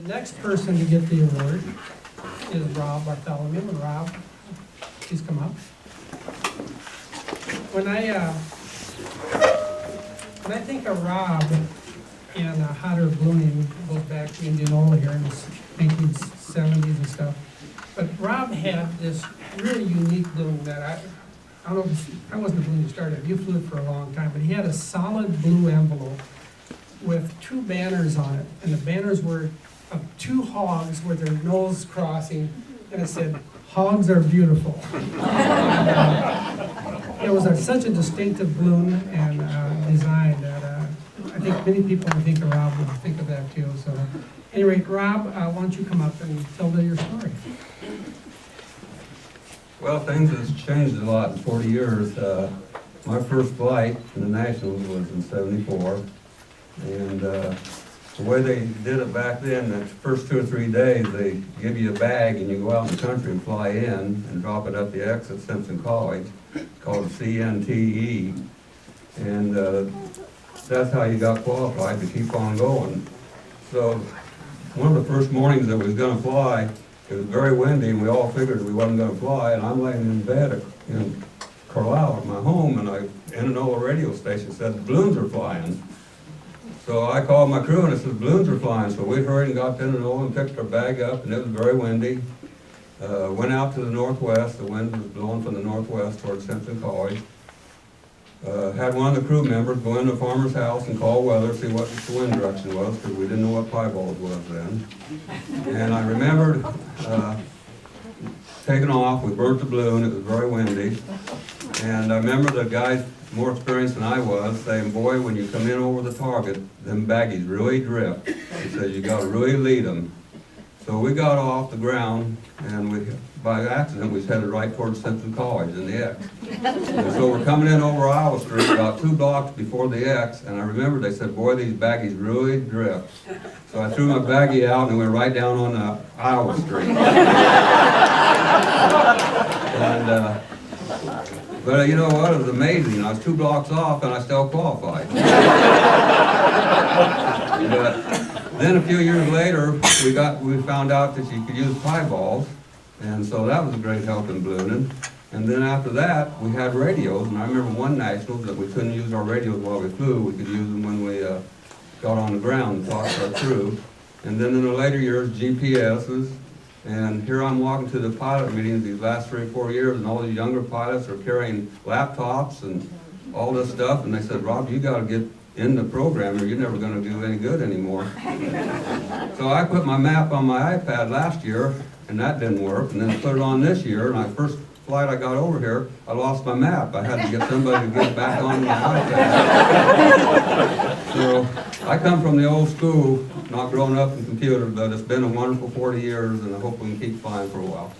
The next person to get the award is Rob Bartholomew. And Rob, please come up. When I think of Rob and hot air ballooning, goes back to Indianola here in the 1970s and stuff. But Rob had this really unique balloon that I don't know, I wasn't the balloon you started. You flew it for a long time, but he had a solid blue envelope with two banners on it, and the banners were of two hogs with their nose crossing, and it said, "Hogs are beautiful." It was such a distinctive balloon and design that I think many people would think of Rob would think of that too. So, anyway, Rob, why don't you come up and tell your story? Well, things have changed a lot in 40 years. My first flight in the Nationals was in '74, and the way they did it back then, the first 2 or 3 days, they give you a bag and you go out in the country and fly in and drop it at the X at Simpson College, called CNTE, and that's how you got qualified to keep on going. So one of the first mornings that we was going to fly, it was very windy, and we all figured we wasn't going to fly, and I'm laying in bed in Carlisle at my home, and Indianola radio station said the balloons are flying. So I called my crew, and it said balloons are flying. So we hurried and got to Indianola and picked our bag up, and it was very windy. Went out to the northwest. The wind was blowing from the northwest towards Simpson College. Had one of the crew members go into a farmer's house and call weather, see what the wind direction was, because we didn't know what pieballs was then. And I remembered taking off. We burnt the balloon. It was very windy. And I remember the guys more experienced than I was saying, "Boy, when you come in over the target, them baggies really drift." He said, "You got to really lead them." So we got off the ground, and by accident, we headed right towards Simpson College in the X. And so we're coming in over Iowa Street, about 2 blocks before the X, and I remember they said, "Boy, these baggies really drift." So I threw my baggie out and went right down on Iowa Street. And, but you know what? It was amazing. I was 2 blocks off, and I still qualified. But then a few years later, we found out that you could use pie balls, and so that was a great help in ballooning. And then after that, we had radios, and I remember one national that we couldn't use our radios while we flew. We could use them when we got on the ground and talked to our crew. And then in the later years, GPSs. And here I'm walking to the pilot meetings these last 3 or 4 years, and all these younger pilots are carrying laptops and all this stuff. And they said, "Rob, you got to get in the program or you're never going to do any good anymore." So I put my map on my iPad last year, and that didn't work. And then I put it on this year, and my first flight I got over here, I lost my map. I had to get somebody to get it back on my iPad. So I come from the old school, not growing up in computers, but it's been a wonderful 40 years, and I hope we can keep flying for a while.